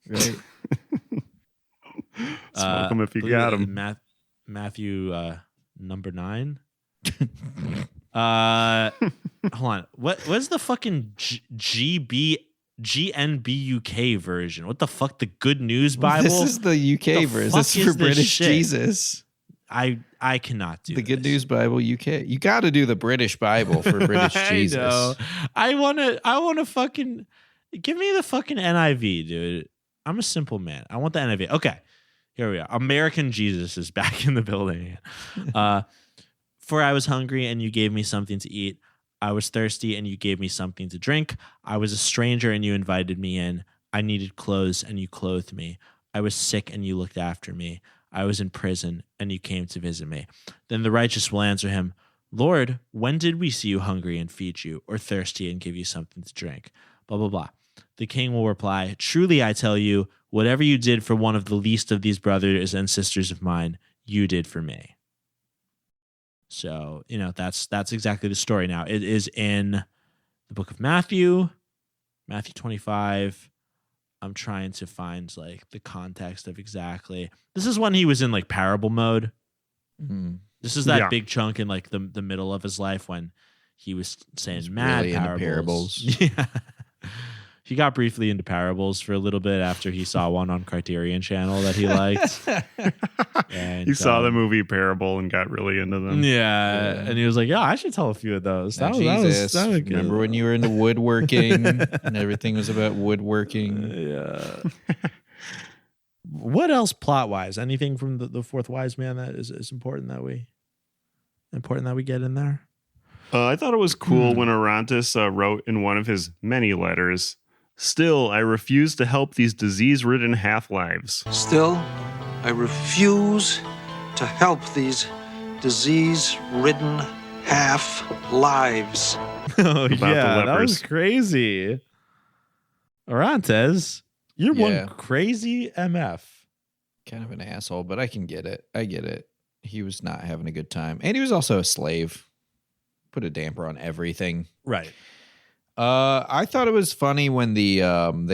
Right? Smoke 'em if you believe got it- 'em. Matthew number 9. Hold on. What's the fucking GNBUK version? What the fuck? The Good News Bible? This is the UK The version. fuck This is is for this British shit? Jesus. I cannot do The Good this. News Bible UK. You got to do the British Bible for British Jesus. I know. I want to fucking give me the fucking NIV, dude. I'm a simple man. I want the NIV. Okay. Here we are. American Jesus is back in the building. For I was hungry and you gave me something to eat. I was thirsty and you gave me something to drink. I was a stranger and you invited me in. I needed clothes and you clothed me. I was sick and you looked after me. I was in prison and you came to visit me. Then the righteous will answer him, Lord, when did we see you hungry and feed you, or thirsty and give you something to drink? Blah, blah, blah. The king will reply, truly I tell you, whatever you did for one of the least of these brothers and sisters of mine, you did for me. So, that's exactly the story now. It is in the book of Matthew 25. I'm trying to find like the context of exactly. This is when he was in like parable mode. Mm. This is that Yeah. big chunk in like the middle of his life when he was saying He's mad really into parables. parables. Yeah. He got briefly into parables for a little bit after he saw one on Criterion Channel that he liked. And, He saw the movie Parable and got really into them. Yeah, and he was like, "Yeah, I should tell a few of those." Now, Jesus, remember when you were into woodworking and everything was about woodworking? Yeah. What else plot wise? Anything from the fourth wise man that is important that we get in there? I thought it was cool when Orontes wrote in one of his many letters, still, I refuse to help these disease-ridden half-lives. Still, I refuse to help these disease-ridden half-lives. Oh the yeah, that was lepers. crazy. Orontes, you're Yeah. one crazy MF. Kind of an asshole, but I can get it. I get it. He was not having a good time. And he was also a slave. Put a damper on everything. Right. I thought it was funny when they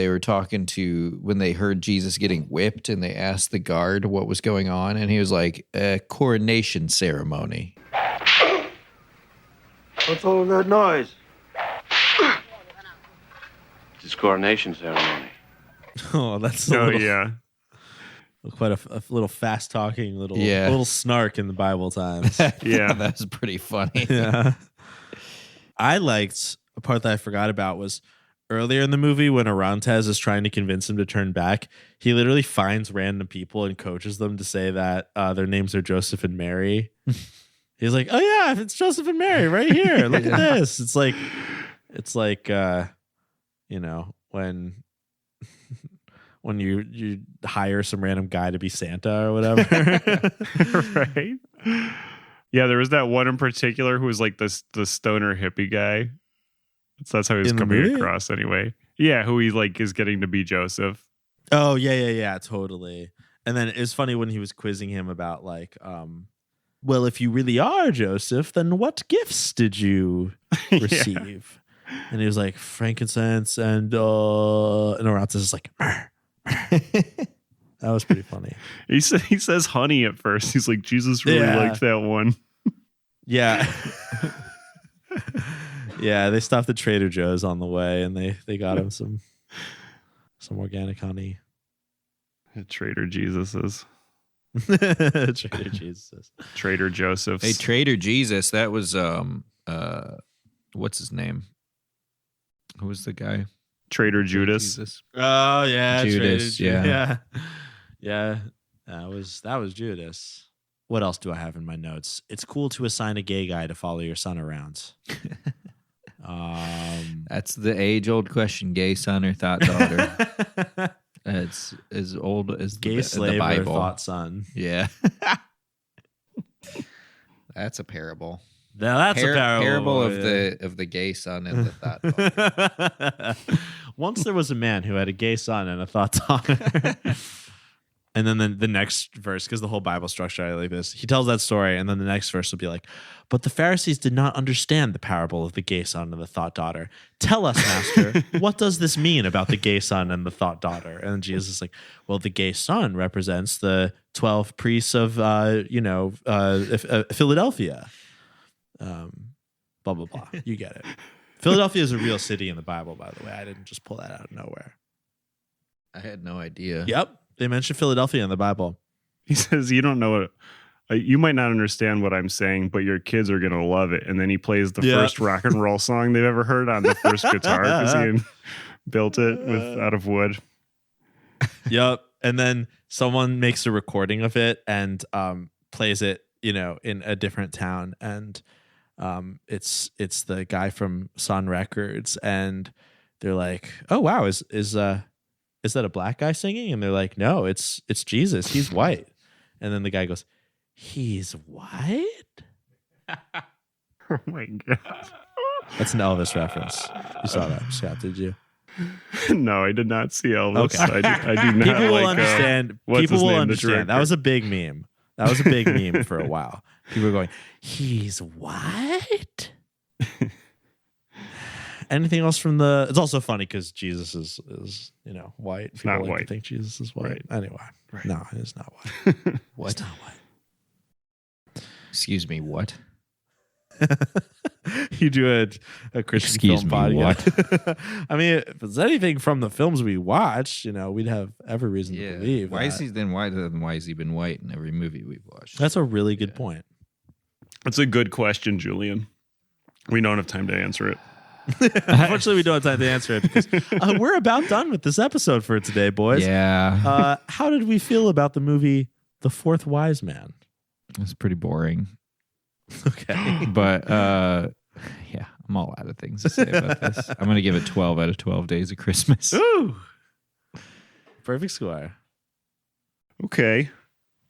were talking to when they heard Jesus getting whipped and they asked the guard what was going on, and he was like, a coronation ceremony. What's all of that noise? It's his coronation ceremony. Oh, that's a Oh, little, yeah. quite a little fast talking little Yeah. little snark in the Bible times. Yeah. That was pretty funny. Yeah. I liked a part that I forgot about was earlier in the movie when Orontes is trying to convince him to turn back. He literally finds random people and coaches them to say that their names are Joseph and Mary. He's like, "Oh yeah, it's Joseph and Mary right here. Look at this." It's like when you hire some random guy to be Santa or whatever. Right? Yeah, there was that one in particular who was like the stoner hippie guy. So that's how he was In the coming movie? across anyway. Yeah, who he like is getting to be Joseph. Oh yeah, totally. And then it's funny when he was quizzing him about like, well, if you really are Joseph, then what gifts did you receive? And he was like frankincense and Orontes is like, "Meh." That was pretty funny. He says honey at first. He's like, Jesus really Yeah. liked that one. Yeah. Yeah, they stopped at Trader Joe's on the way and they got him some organic honey. Trader Jesus's. Trader Jesus. Trader Joseph's. Hey, Trader Jesus, that was what's his name? Who was the guy? Trader Judas. Jesus. Oh yeah, Judas, yeah. That was Judas. What else do I have in my notes? It's cool to assign a gay guy to follow your son around. That's the age-old question: gay son or thought daughter? It's as old as Gay the slave or Bible. thought son. Yeah, that's a parable. Now that's a Parable of yeah. the gay son and the thought daughter. Once there was a man who had a gay son and a thought daughter. And then the next verse, because the whole Bible structure I like this, he tells that story, and then the next verse will be like, but the Pharisees did not understand the parable of the gay son and the thought daughter. Tell us, Master, what does this mean about the gay son and the thought daughter? And Jesus is like, well, the gay son represents the 12 priests of, Philadelphia. Blah, blah, blah. You get it. Philadelphia is a real city in the Bible, by the way. I didn't just pull that out of nowhere. I had no idea. Yep. They mentioned Philadelphia in the Bible. He says, you don't know what, you might not understand what I'm saying, but your kids are going to love it. And then he plays the first rock and roll song they've ever heard on the first guitar because he built it out of wood. Yep. And then someone makes a recording of it and plays it, in a different town. And it's the guy from Sun Records. And they're like, oh, wow, is that a black guy singing? And they're like, no, it's Jesus. He's white. And then the guy goes, he's white? Oh my God. That's an Elvis reference. You saw that, Scott, did you? No, I did not see Elvis. Okay. I do not. People will understand. People will understand. That was a a big meme. That was a big meme for a while. People were going, he's white? Anything else from the... It's also funny because Jesus is white. It's People not like white. to think Jesus is white. Right. Anyway. Right. No, it is not white. What? It's not white. Excuse me, what? You do a Christian Excuse film me, podcast. I mean, if it's anything from the films we watch, we'd have every reason to believe. Why has he been white in every movie we've watched? That's a really good point. That's a good question, Julian. We don't have time to answer it. Unfortunately, we don't have time to answer it because we're about done with this episode for today, boys. Yeah. How did we feel about the movie The Fourth Wise Man? It's pretty boring. Okay. But yeah, I'm all out of things to say about this. I'm going to give it 12 out of 12 days of Christmas. Ooh. Perfect score. Okay.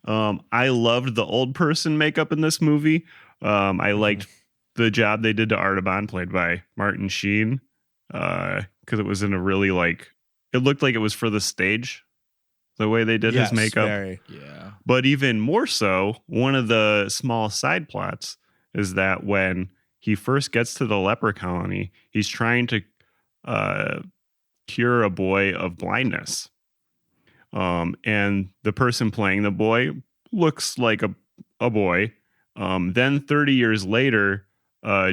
I loved the old person makeup in this movie. I liked the job they did to Artaban, played by Martin Sheen, because it was in a really it looked like it was for the stage, the way they did his makeup. Yeah. But even more so, one of the small side plots is that when he first gets to the leper colony, he's trying to cure a boy of blindness. And the person playing the boy looks like a boy. Then 30 years later,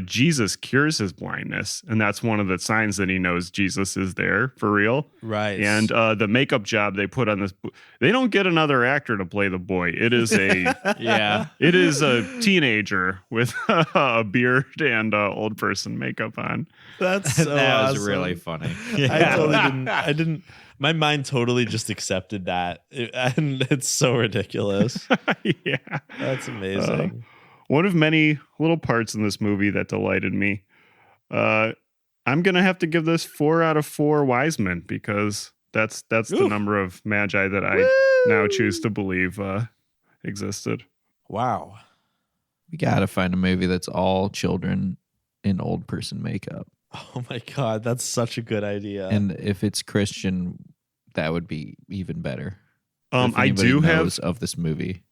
Jesus cures his blindness, and that's one of the signs that he knows Jesus is there for real. Right. And the makeup job they put on this, they don't get another actor to play the boy. It is it is a teenager with a beard and old person makeup on. That's so that was awesome. really funny. I didn't. My mind totally just accepted that, and it's so ridiculous. Yeah, That's amazing. One of many little parts in this movie that delighted me. I'm gonna have to give this 4 out of 4 wise men because that's the number of Magi that I now choose to believe existed. Wow. We got to find a movie that's all children in old person makeup. Oh my God, that's such a good idea. And if it's Christian, that would be even better. If I anybody do knows of this movie.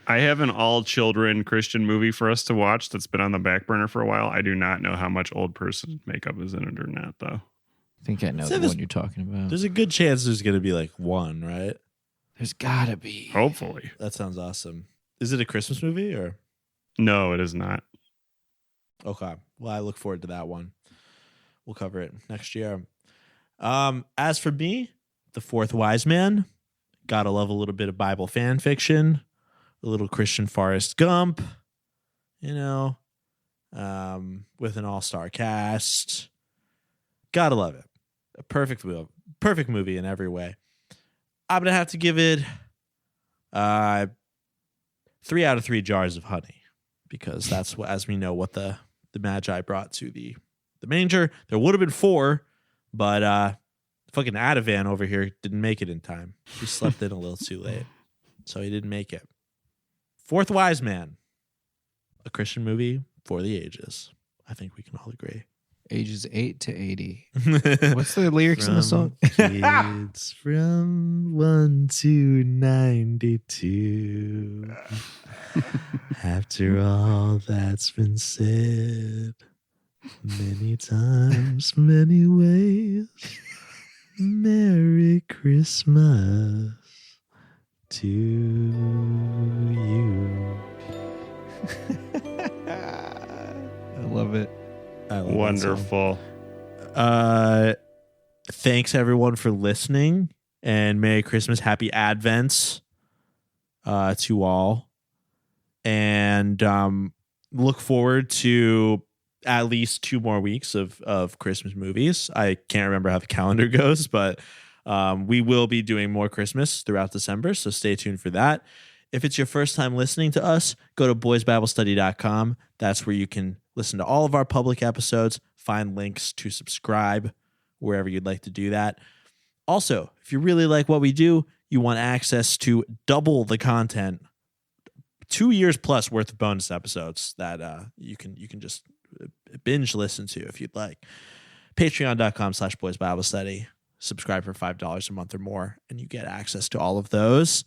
I have an all children Christian movie for us to watch that's been on the back burner for a while. I do not know how much old person makeup is in it or not, though. I think I know So the one you're talking about. There's a good chance there's going to be like one, right? There's got to be. Hopefully. That sounds awesome. Is it a Christmas movie or? No, it is not. Okay. Well, I look forward to that one. We'll cover it next year. As for me, The Fourth Wise Man, gotta love a little bit of Bible fan fiction, a little Christian Forrest Gump, with an all-star cast. Gotta love it. A perfect movie in every way. I'm gonna have to give it 3 out of 3 jars of honey because that's what, as we know, what the Magi brought to the manger. There would have been 4, but fucking Artaban over here didn't make it in time. He slept in a little too late, so he didn't make it. Fourth Wise Man, a Christian movie for the ages. I think we can all agree. Ages 8 to 80. What's the lyrics in the song? Kids from 1 to 92. After all that's been said, many times, many ways, Merry Christmas to you. I love it. Wonderful. Thanks everyone for listening, and Merry Christmas, Happy Advents to all, and look forward to at least 2 more weeks of Christmas movies. I can't remember how the calendar goes, but we will be doing more Christmas throughout December, so stay tuned for that. If it's your first time listening to us, go to boysbiblestudy.com. That's where you can listen to all of our public episodes, find links to subscribe wherever you'd like to do that. Also, if you really like what we do, you want access to double the content, 2 years plus worth of bonus episodes that you can just binge listen to if you'd like. Patreon.com/boysbiblestudy. Subscribe for $5 a month or more, and you get access to all of those.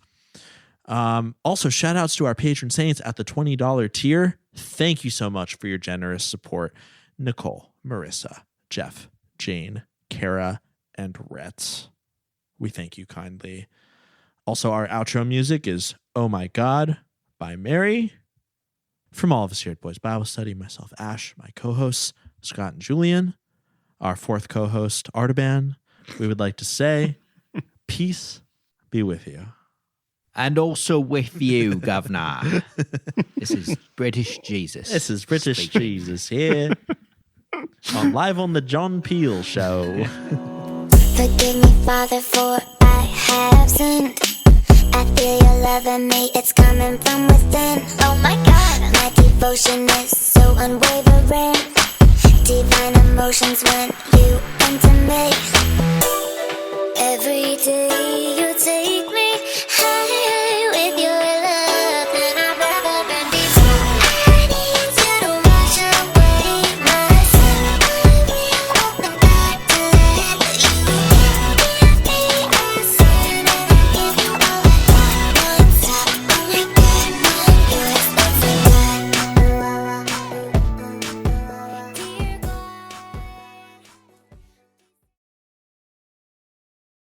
Also, shout outs to our patron saints at the $20 tier. Thank you so much for your generous support. Nicole, Marissa, Jeff, Jane, Kara, and Rhett. We thank you kindly. Also, our outro music is Oh My God by Mary. From all of us here at Boys Bible Study, myself, Ash, my co-hosts, Scott and Julian, our 4th co-host, Artaban, we would like to say, peace be with you. And also with you, Governor. This is British Jesus. This is British speaking. Jesus here. Live on the John Peel Show. Forgive me, Father, for I have sinned. I feel your love in me, it's coming from within. Oh my God, my devotion is so unwavering. Divine emotions when you enter me. Every day you take me